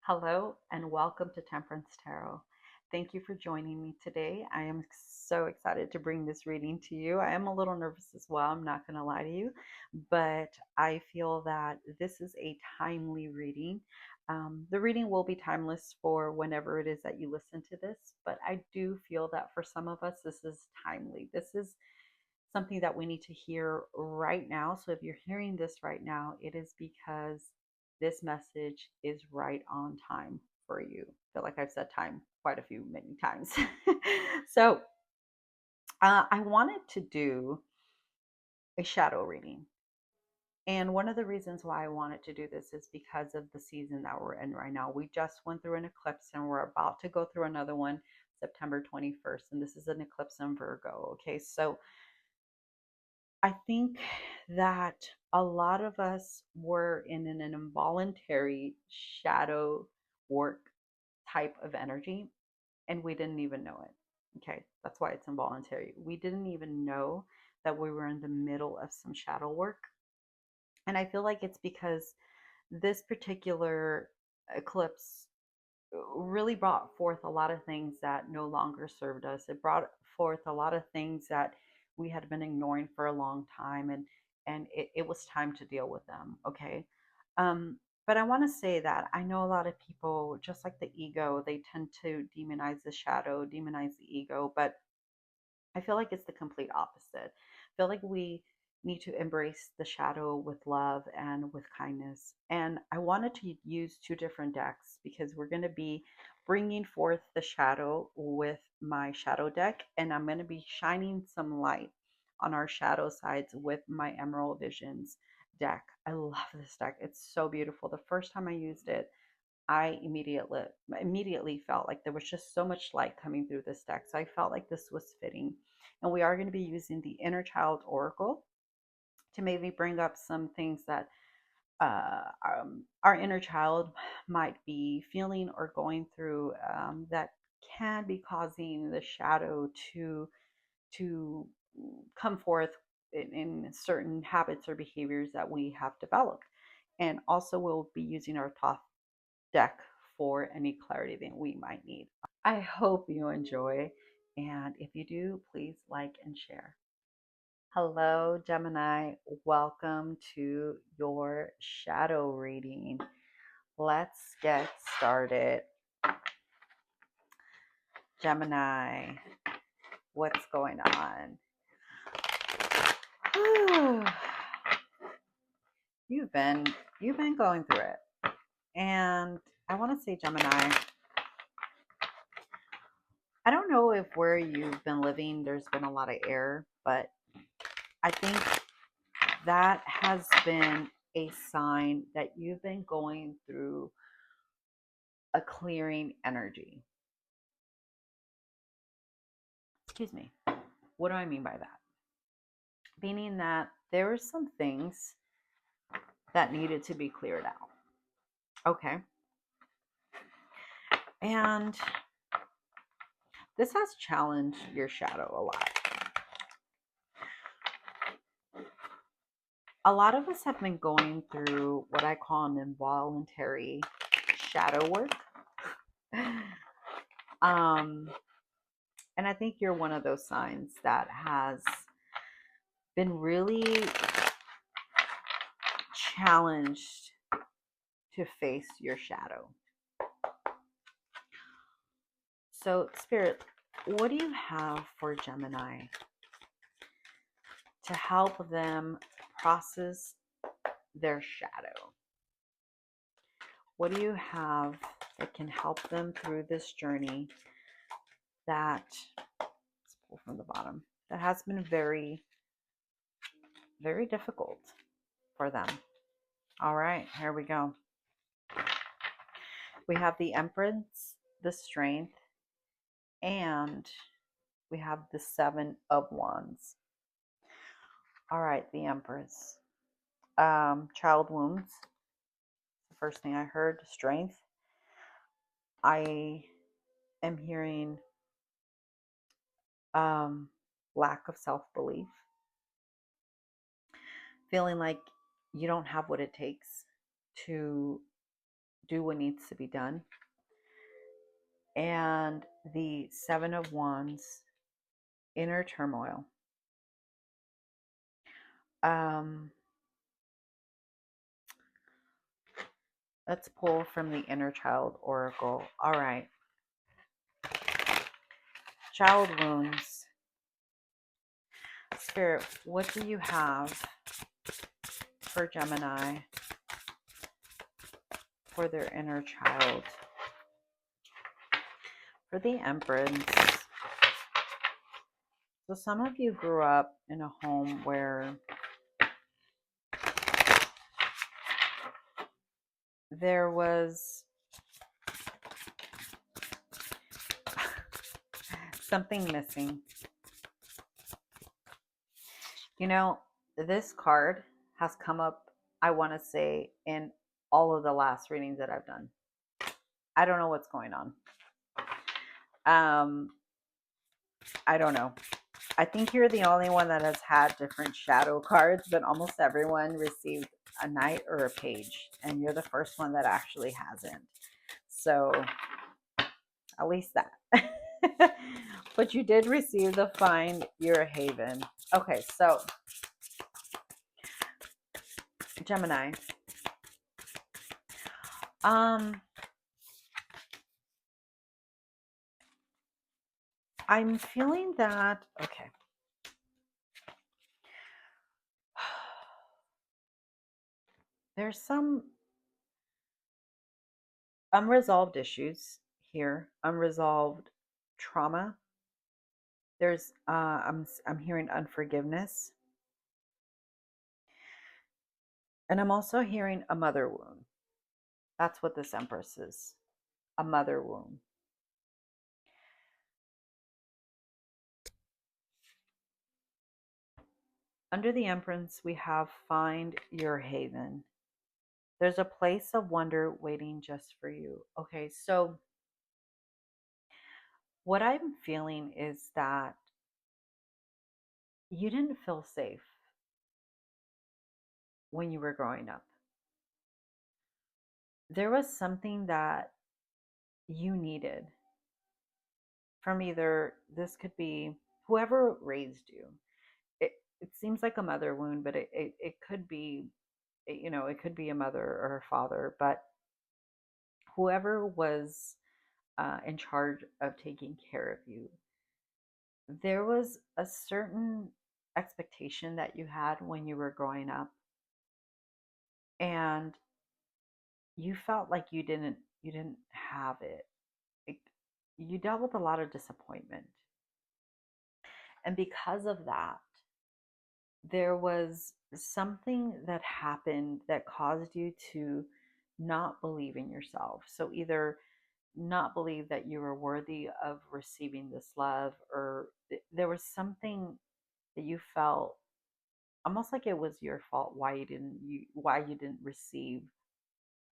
Hello and welcome to Temperance Tarot. Thank you for joining me today. I am so excited to bring this reading to you. I am a little nervous as well, I'm not going to lie to you, but I feel that this is a timely reading. The reading will be timeless for whenever it is that you listen to this, but I do feel that for some of us, this is timely. This is something that we need to hear right now. So if you're hearing this right now, it is because this message is right on time for you. I feel like I've said time quite a few many times. So I wanted to do a shadow reading. And one of the reasons why I wanted to do this is because of the season that we're in right now. We just went through an eclipse and we're about to go through another one September 21st. And this is an eclipse in Virgo. Okay. So I think that a lot of us were in an involuntary shadow work type of energy and we didn't even know it. Okay, that's why it's involuntary. We didn't even know that we were in the middle of some shadow work. And I feel like it's because this particular eclipse really brought forth a lot of things that no longer served us. It brought forth a lot of things that we had been ignoring for a long time, and it was time to deal with them. Okay. Um, but I want to say that I know a lot of people, just like the ego, they tend to demonize the shadow, demonize the ego, but I feel like it's the complete opposite. I feel like we need to embrace the shadow with love and with kindness. And I wanted to use two different decks because we're going to be bringing forth the shadow with my shadow deck, and I'm going to be shining some light on our shadow sides with my Emerald Visions deck. I love this deck. It's so beautiful. The first time I used it, I immediately felt like there was just so much light coming through this deck. So I felt like this was fitting. And we are going to be using the Inner Child Oracle to maybe bring up some things that our inner child might be feeling or going through, that can be causing the shadow to come forth in certain habits or behaviors that we have developed. And also, we'll be using our Thoth deck for any clarity that we might need. I hope you enjoy. And if you do, please like and share. Hello, Gemini. Welcome to your shadow reading. Let's get started. Gemini, what's going on? You've been going through it. And I want to say, Gemini, I don't know if where you've been living there's been a lot of air, but I think that has been a sign that you've been going through a clearing energy. Excuse me. What do I mean by that? Meaning that there were some things that needed to be cleared out. Okay. And this has challenged your shadow a lot. A lot of us have been going through what I call an involuntary shadow work. And I think you're one of those signs that has been really challenged to face your shadow. So, Spirit, what do you have for Gemini to help them process their shadow? What do you have that can help them through this journey that, let's pull from the bottom, that has been very, very difficult for them? All right, here we go. We have the Empress, the Strength, and we have the Seven of Wands. All right, the Empress. Child wounds. The first thing I heard, strength. I am hearing lack of self-belief. Feeling like you don't have what it takes to do what needs to be done. And the Seven of Wands, inner turmoil. Um, let's pull from the inner child oracle. All right. Child wounds. Spirit, what do you have for Gemini for their inner child? For the Empress. So some of you grew up in a home where there was something missing. You know, this card has come up, I want to say, in all of the last readings that I've done. I don't know what's going on. I don't know. I think you're the only one that has had different shadow cards, but almost everyone received a knight or a page, and you're the first one that actually hasn't. So, at least that. But you did receive the Find Your Haven. Okay, so Gemini. I'm feeling that, okay. There's some unresolved issues here, unresolved trauma. There's I'm hearing unforgiveness. And I'm also hearing a mother wound. That's what this Empress is. A mother wound. Under the Empress, we have Find Your Haven. There's a place of wonder waiting just for you. Okay, so what I'm feeling is that you didn't feel safe when you were growing up. There was something that you needed from either, this could be whoever raised you. It seems like a mother wound, but it could be, you know, it could be a mother or a father, but whoever was in charge of taking care of you, there was a certain expectation that you had when you were growing up, and you felt like you didn't have it. Like, you dealt with a lot of disappointment, and because of that, there was something that happened that caused you to not believe in yourself. So either not believe that you were worthy of receiving this love, or there was something that you felt almost like it was your fault why you didn't receive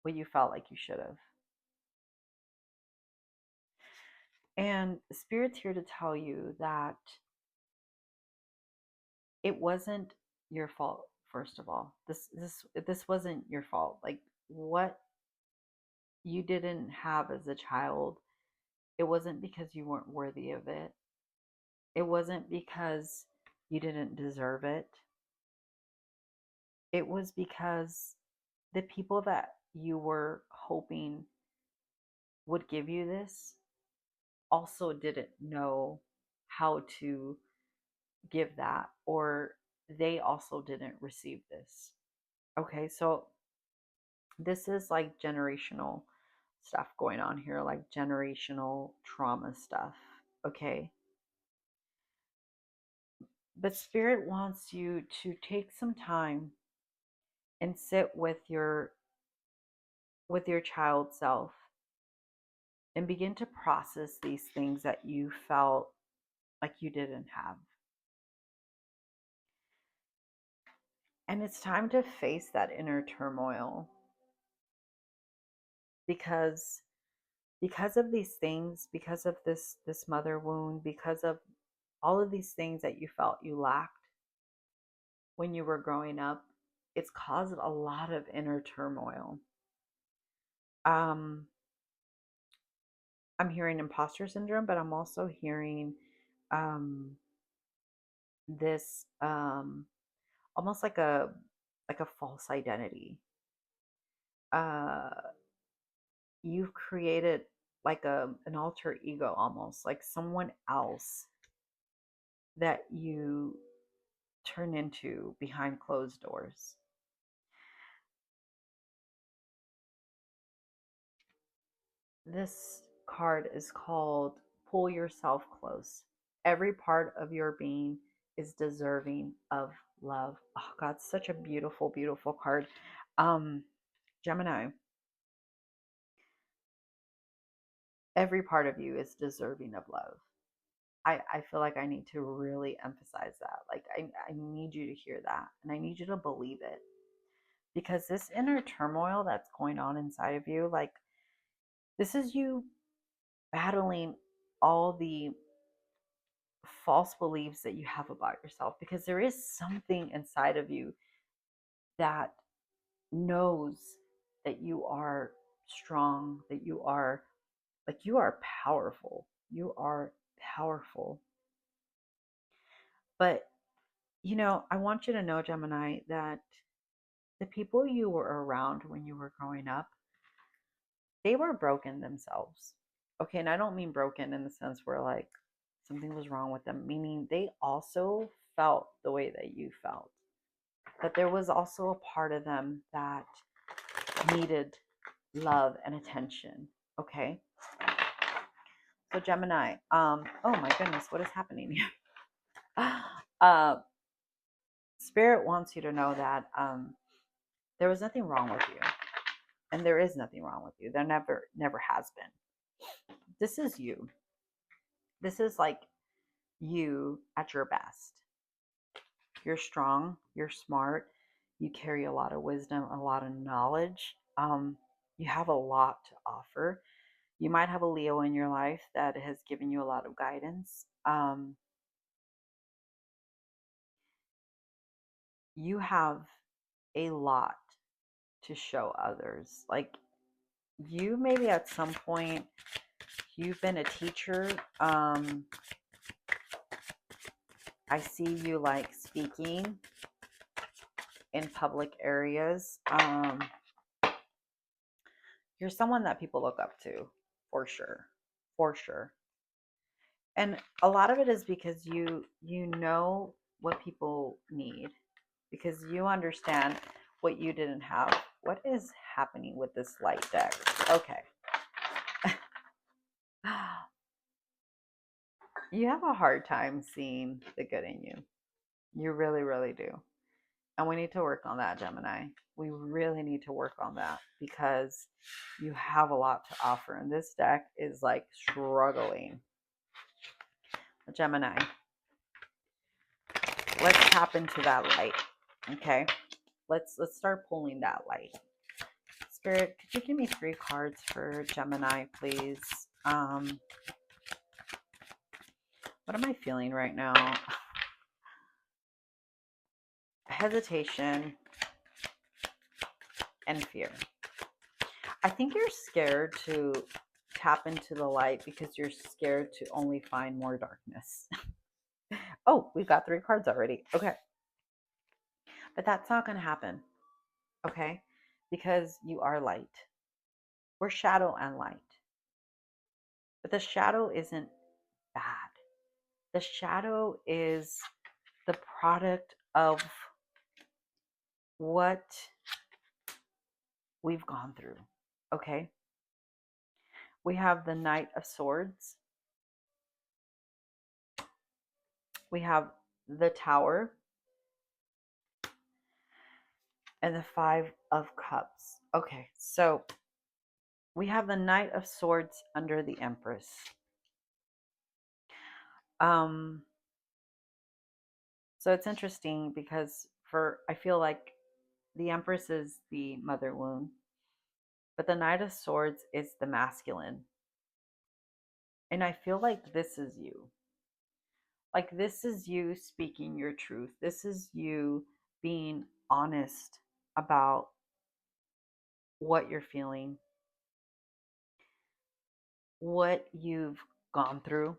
what you felt like you should have. And Spirit's here to tell you that it wasn't your fault. First of all, this wasn't your fault. Like, what you didn't have as a child, it wasn't because you weren't worthy of it. It wasn't because you didn't deserve it. It was because the people that you were hoping would give you this also didn't know how to give that, or they also didn't receive this. Okay, so this is like generational stuff going on here, like generational trauma stuff. Okay, but Spirit wants you to take some time and sit with your child self and begin to process these things that you felt like you didn't have. And it's time to face that inner turmoil, because of these things, because of this mother wound, because of all of these things that you felt you lacked when you were growing up, it's caused a lot of inner turmoil. Um, I'm hearing imposter syndrome, but I'm also hearing um, this almost like a false identity. Uh, you've created like an alter ego, almost like someone else that you turn into behind closed doors. This card is called Pull Yourself Close. Every part of your being is deserving of love. Oh God, such a beautiful, beautiful card. Um, Gemini, every part of you is deserving of love. I feel like I need to really emphasize that. Like I need you to hear that and I need you to believe it. Because this inner turmoil that's going on inside of you, like this is you battling all the false beliefs that you have about yourself because there is something inside of you that knows that you are strong, that you are like you are powerful. You are powerful. But I want you to know, Gemini, that the people you were around when you were growing up, they were broken themselves. Okay, and I don't mean broken in the sense where like something was wrong with them, meaning they also felt the way that you felt. But there was also a part of them that needed love and attention. Okay. So Gemini, oh my goodness, what is happening here? uh, Spirit wants you to know that there was nothing wrong with you, and there is nothing wrong with you. There never has been. This is you. This is like you at your best. You're strong. You're smart. You carry a lot of wisdom, a lot of knowledge. You have a lot to offer. You might have a Leo in your life that has given you a lot of guidance. You have a lot to show others. Like you maybe at some point you've been a teacher. I see you like speaking in public areas. You're someone that people look up to for sure. For sure. And a lot of it is because you know what people need because you understand what you didn't have. What is happening with this light deck? Okay. You have a hard time seeing the good in you. You really, really do. And we need to work on that, Gemini. We really need to work on that because you have a lot to offer. And this deck is like struggling. Gemini, let's tap into that light. Okay. Let's start pulling that light. Spirit, could you give me 3 cards for Gemini, please? What am I feeling right now? Hesitation and fear. I think you're scared to tap into the light because you're scared to only find more darkness. Oh, we've got 3 cards already. Okay. But that's not going to happen. Okay? Because you are light. We're shadow and light. But the shadow isn't bad. The shadow is the product of what we've gone through. Okay? We have the Knight of Swords. We have the Tower and the 5 of Cups. Okay, so we have the Knight of Swords under the Empress. So it's interesting because I feel like the Empress is the mother wound, but the Knight of Swords is the masculine. And I feel like this is you. Like this is you speaking your truth. This is you being honest about what you're feeling. what you've gone through.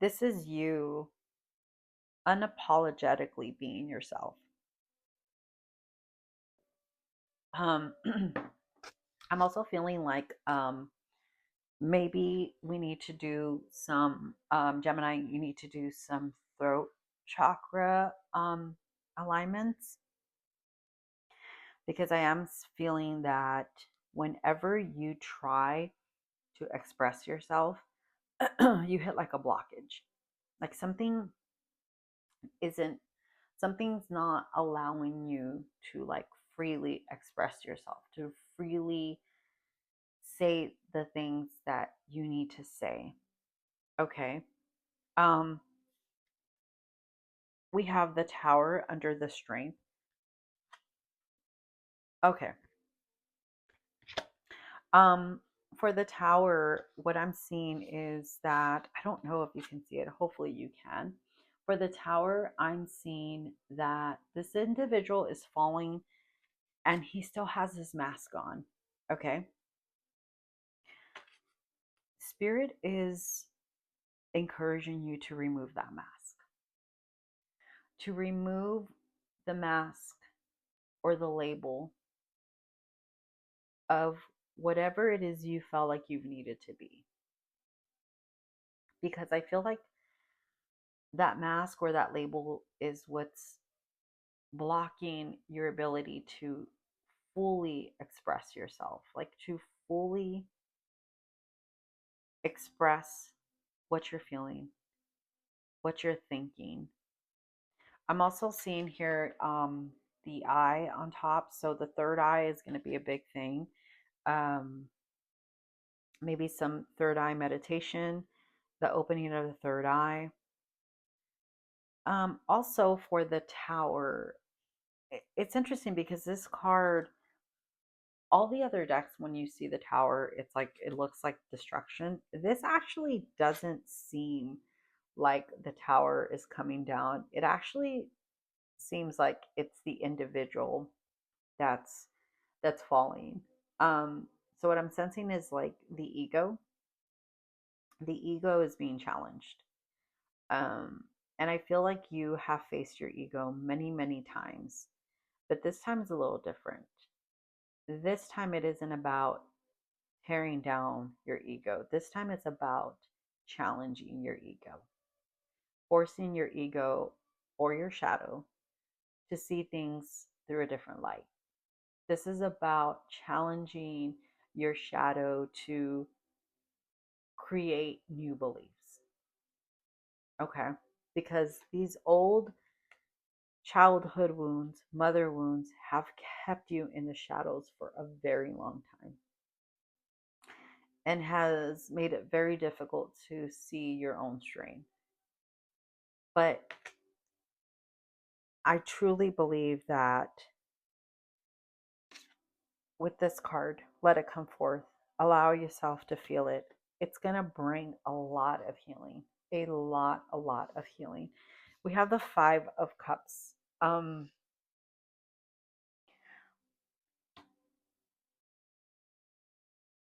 This is you unapologetically being yourself. Um, I'm also feeling like maybe we need to do some, Gemini, you need to do some throat chakra alignments, because I am feeling that whenever you try to express yourself, you hit like a blockage. Like isn't something's not allowing you to like freely express yourself, to freely say the things that you need to say. Okay. Um we have the tower under the strength. Okay. Um for the tower, what I'm seeing is that I don't know if you can see it. Hopefully you can. For the tower, I'm seeing that this individual is falling and he still has his mask on. Okay. Spirit is encouraging you to remove that mask, to remove the mask or the label of whatever it is you felt like you've needed to be. Because I feel like that mask or that label is what's blocking your ability to fully express yourself, like to fully express what you're feeling, what you're thinking. I'm also seeing here the eye on top. So the third eye is going to be a big thing. Um, Maybe some third eye meditation, the opening of the third eye. Also for the tower, it's interesting because this card, all the other decks, when you see the tower, it's like it looks like destruction. This actually doesn't seem like the tower is coming down. It actually seems like it's the individual that's falling. Um, so what I'm sensing is like the ego. The ego is being challenged. Um, and I feel like you have faced your ego many, many times, but this time is a little different. This time it isn't about tearing down your ego. This time it's about challenging your ego, forcing your ego or your shadow to see things through a different light. This is about challenging your shadow to create new beliefs. Okay. Because these old childhood wounds, mother wounds, have kept you in the shadows for a very long time and has made it very difficult to see your own strength. But I truly believe that with this card, let it come forth, allow yourself to feel it. It's going to bring a lot of healing, a lot of healing. We have the Five of Cups.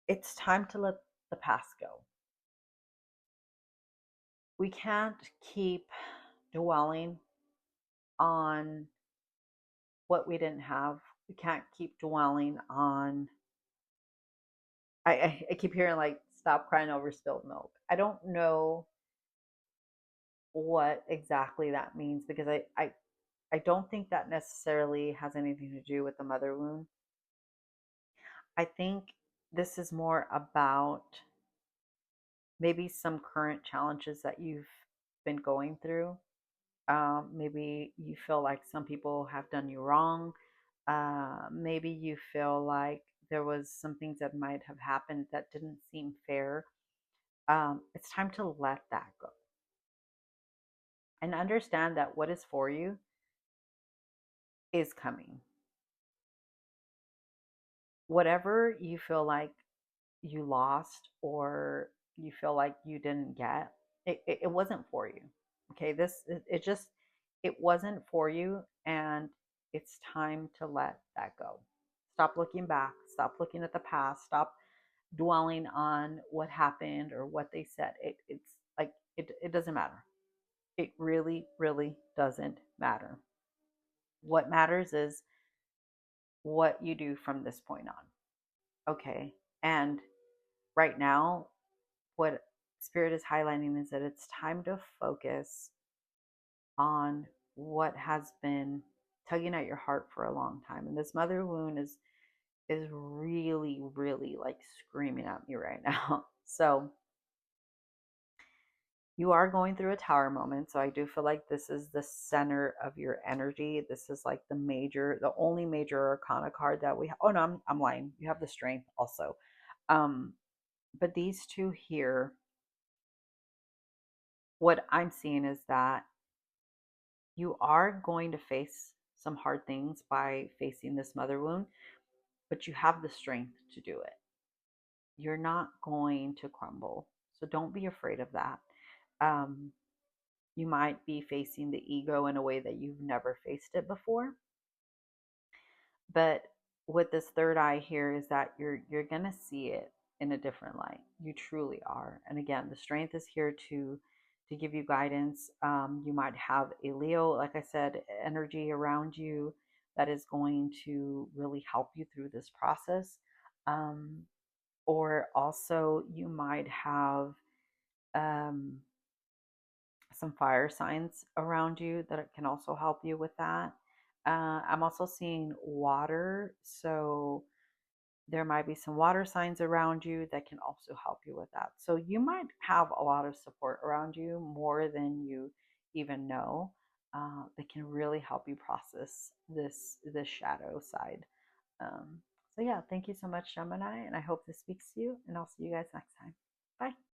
It's time to let the past go. We can't keep dwelling on what we didn't have. We can't keep dwelling on. I keep hearing like stop crying over spilled milk. I don't know what exactly that means because I don't think that necessarily has anything to do with the mother wound. I think this is more about maybe some current challenges that you've been going through. Maybe you feel like some people have done you wrong. Maybe you feel like there was some things that might have happened that didn't seem fair. It's time to let that go and understand that what is for you is coming. Whatever you feel like you lost or you feel like you didn't get, it wasn't for you. Okay, it just it wasn't for you, and it's time to let that go. Stop looking back, stop looking at the past, stop dwelling on what happened or what they said. It's like it doesn't matter. It really, really doesn't matter. What matters is what you do from this point on. Okay. And right now, what Spirit is highlighting is that it's time to focus on what has been tugging at your heart for a long time. And this mother wound is really, really like screaming at me right now. So you are going through a tower moment. So I do feel like this is the center of your energy. This is like the only major arcana card that we have. Oh no, I'm lying. You have the strength also. Um, but these two here, what I'm seeing is that you are going to face some hard things by facing this mother wound, but you have the strength to do it. You're not going to crumble. So don't be afraid of that. Um, you might be facing the ego in a way that you've never faced it before. But with this third eye here is that you're gonna see it in a different light. You truly are. And again, the strength is here to give you guidance. You might have a Leo, like I said, energy around you that is going to really help you through this process. Um, or also you might have um, some fire signs around you that can also help you with that. I'm also seeing water, so there might be some water signs around you that can also help you with that. So you might have a lot of support around you, more than you even know, that can really help you process this shadow side. So yeah, thank you so much, Gemini, and I hope this speaks to you. And I'll see you guys next time. Bye.